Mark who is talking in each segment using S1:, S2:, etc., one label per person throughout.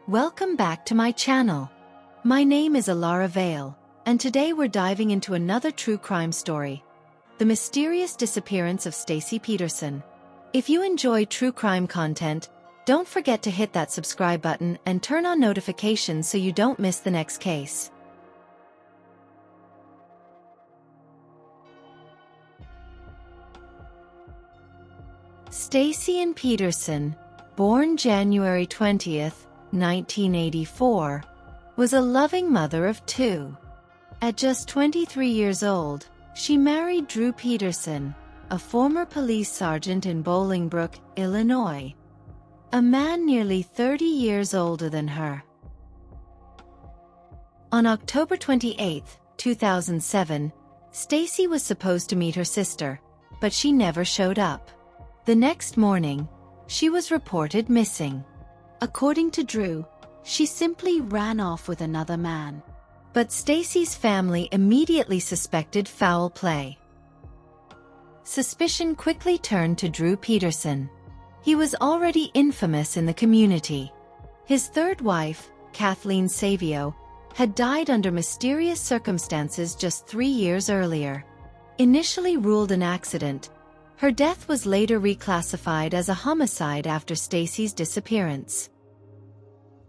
S1: Welcome back to my channel. My name is Ilara Veil, and today we're diving into another true crime story, the mysterious disappearance of Stacy Peterson. If you enjoy true crime content, don't forget to hit that subscribe button and turn on notifications so you don't miss the next case. Stacy Ann Peterson, born January 20th, 1984, was a loving mother of two. At just 23 years old, she married Drew Peterson, a former police sergeant in Bolingbrook, Illinois, a man nearly 30 years older than her. On October 28, 2007, Stacy was supposed to meet her sister, but she never showed up. The next morning, she was reported missing. According to Drew, she simply ran off with another man. But Stacy's family immediately suspected foul play. Suspicion quickly turned to Drew Peterson. He was already infamous in the community. His third wife, Kathleen Savio, had died under mysterious circumstances just 3 years earlier. Initially ruled an accident, her death was later reclassified as a homicide after Stacy's disappearance.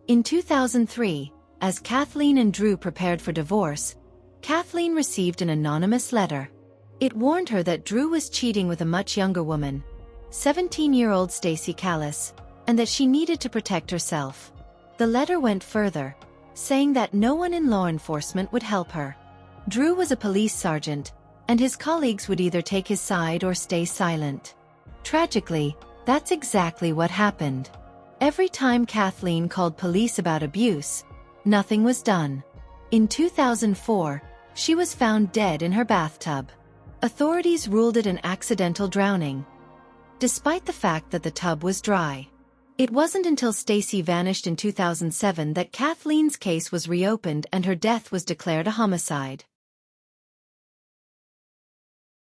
S1: In 2003, as Kathleen and Drew prepared for divorce, Kathleen received an anonymous letter. It warned her that Drew was cheating with a much younger woman, 17-year-old Cassandra Cales, and that she needed to protect herself. The letter went further, saying that no one in law enforcement would help her. Drew was a police sergeant, and his colleagues would either take his side or stay silent. Tragically, that's exactly what happened. Every time Kathleen called police about abuse, nothing was done. In 2004, she was found dead in her bathtub. Authorities ruled it an accidental drowning, despite the fact that the tub was dry. It wasn't until Stacy vanished in 2007 that Kathleen's case was reopened and her death was declared a homicide.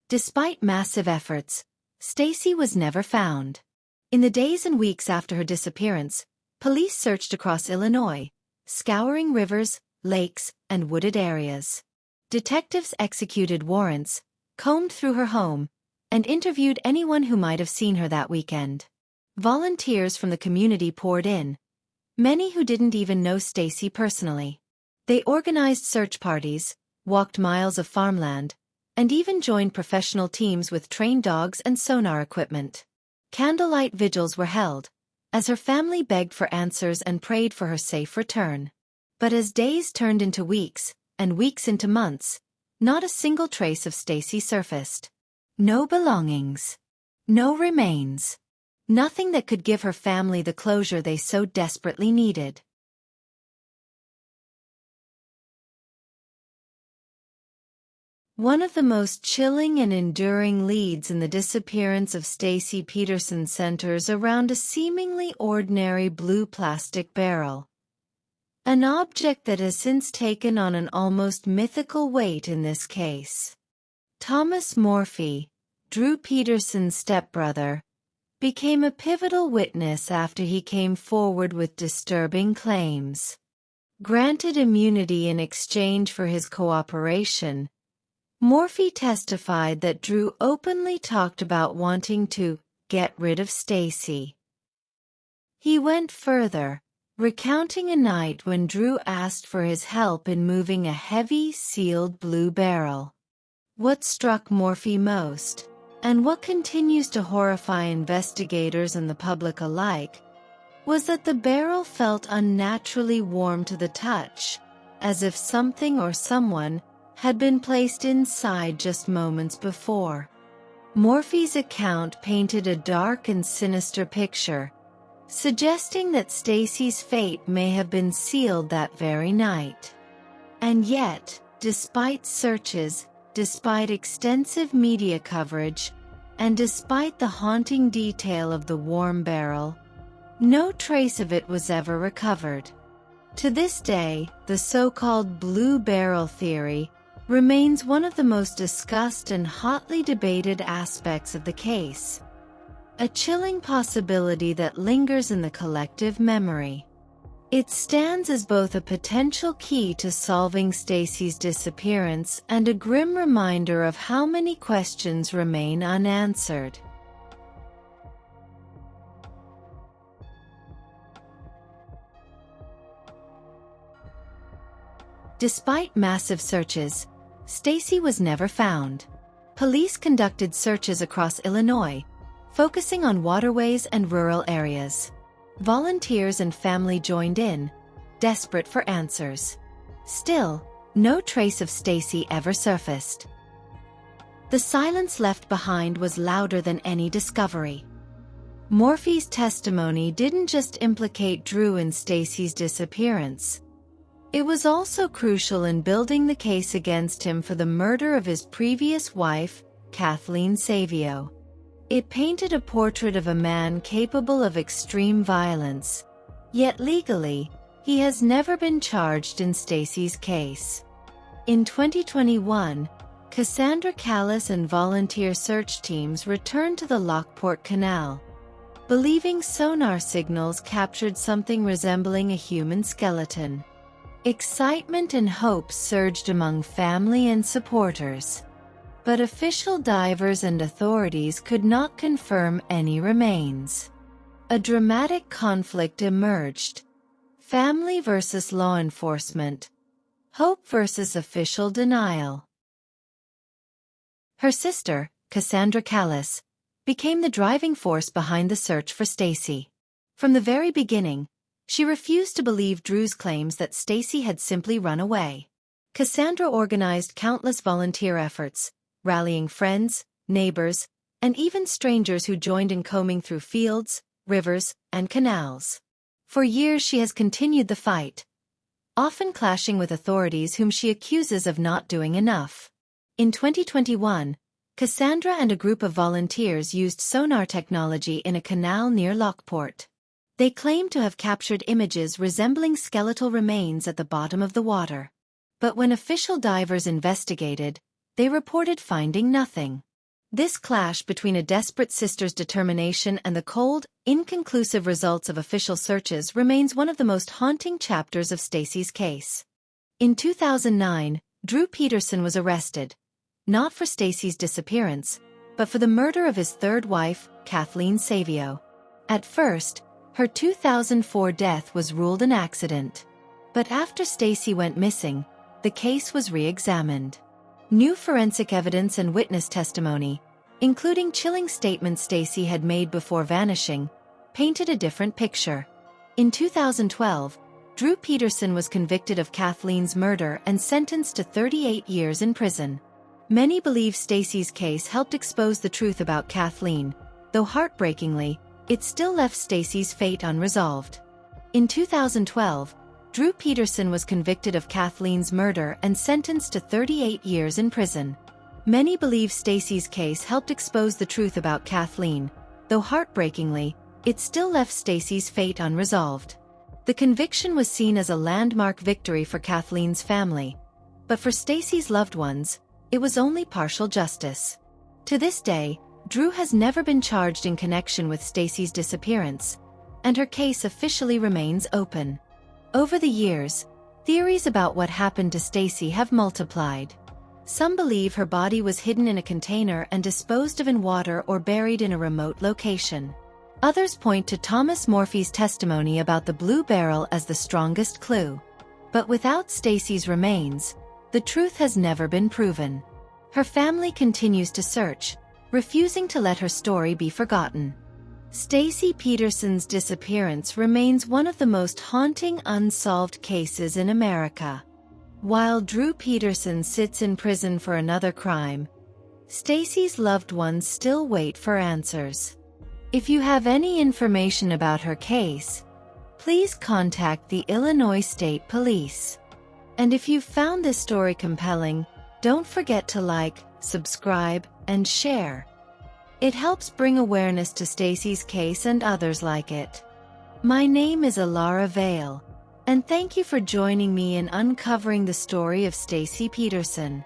S1: Despite massive efforts, Stacy was never found. In the days and weeks after her disappearance, police searched across Illinois, scouring rivers, lakes, and wooded areas. Detectives executed warrants, combed through her home, and interviewed anyone who might have seen her that weekend. Volunteers from the community poured in, many who didn't even know Stacy personally. They organized search parties, walked miles of farmland, and even joined professional teams with trained dogs and sonar equipment. Candlelight vigils were held, as her family begged for answers and prayed for her safe return. But as days turned into weeks, and weeks into months, not a single trace of Stacy surfaced. No belongings. No remains. Nothing that could give her family the closure they so desperately needed. One of the most chilling and enduring leads in the disappearance of Stacy Peterson centers around a seemingly ordinary blue plastic barrel. An object that has since taken on an almost mythical weight in this case. Thomas Morphy, Drew Peterson's stepbrother, became a pivotal witness after he came forward with disturbing claims. Granted immunity in exchange for his cooperation, Morphy testified that Drew openly talked about wanting to get rid of Stacy. He went further, recounting a night when Drew asked for his help in moving a heavy, sealed blue barrel. What struck Morphy most, and what continues to horrify investigators and the public alike, was that the barrel felt unnaturally warm to the touch, as if something or someone had been placed inside just moments before. Morphy's account painted a dark and sinister picture, suggesting that Stacy's fate may have been sealed that very night. And yet, despite searches, despite extensive media coverage, and despite the haunting detail of the warm barrel, no trace of it was ever recovered. To this day, the so-called blue barrel theory remains one of the most discussed and hotly debated aspects of the case. A chilling possibility that lingers in the collective memory. It stands as both a potential key to solving Stacy's disappearance and a grim reminder of how many questions remain unanswered. Despite massive searches, Stacy was never found. Police conducted searches across Illinois, focusing on waterways and rural areas. Volunteers and family joined in, desperate for answers. Still, no trace of Stacy ever surfaced. The silence left behind was louder than any discovery. Morphy's testimony didn't just implicate Drew in Stacy's disappearance. It was also crucial in building the case against him for the murder of his previous wife, Kathleen Savio. It painted a portrait of a man capable of extreme violence. Yet legally, he has never been charged in Stacy's case. In 2021, Cassandra Cales and volunteer search teams returned to the Lockport Canal, believing sonar signals captured something resembling a human skeleton. Excitement and hope surged among family and supporters. But official divers and authorities could not confirm any remains. A dramatic conflict emerged. Family versus law enforcement. Hope versus official denial. Her sister, Cassandra Cales, became the driving force behind the search for Stacy. From the very beginning, she refused to believe Drew's claims that Stacy had simply run away. Cassandra organized countless volunteer efforts, rallying friends, neighbors, and even strangers who joined in combing through fields, rivers, and canals. For years she has continued the fight, often clashing with authorities whom she accuses of not doing enough. In 2021, Cassandra and a group of volunteers used sonar technology in a canal near Lockport. They claimed to have captured images resembling skeletal remains at the bottom of the water. But when official divers investigated, they reported finding nothing. This clash between a desperate sister's determination and the cold, inconclusive results of official searches remains one of the most haunting chapters of Stacy's case. In 2009, Drew Peterson was arrested, not for Stacy's disappearance, but for the murder of his third wife, Kathleen Savio. At first, her 2004 death was ruled an accident. But after Stacy went missing, the case was re-examined. New forensic evidence and witness testimony, including chilling statements Stacy had made before vanishing, painted a different picture. In 2012, Drew Peterson was convicted of Kathleen's murder and sentenced to 38 years in prison. Many believe Stacy's case helped expose the truth about Kathleen, though heartbreakingly, it still left Stacy's fate unresolved. In 2012, Drew Peterson was convicted of Kathleen's murder and sentenced to 38 years in prison. Many believe Stacy's case helped expose the truth about Kathleen, though heartbreakingly, it still left Stacy's fate unresolved. The conviction was seen as a landmark victory for Kathleen's family, but for Stacy's loved ones, it was only partial justice. To this day, Drew has never been charged in connection with Stacy's disappearance, and her case officially remains open. Over the years, theories about what happened to Stacy have multiplied. Some believe her body was hidden in a container and disposed of in water or buried in a remote location. Others point to Thomas Morphy's testimony about the blue barrel as the strongest clue. But without Stacy's remains, the truth has never been proven. Her family continues to search, refusing to let her story be forgotten. Stacy Peterson's disappearance remains one of the most haunting unsolved cases in America. While Drew Peterson sits in prison for another crime, Stacy's loved ones still wait for answers. If you have any information about her case, please contact the Illinois State Police. And if you found this story compelling, don't forget to like, subscribe, and share. It helps bring awareness to Stacy's case and others like it. My name is Ilara Veil, and thank you for joining me in uncovering the story of Stacy Peterson.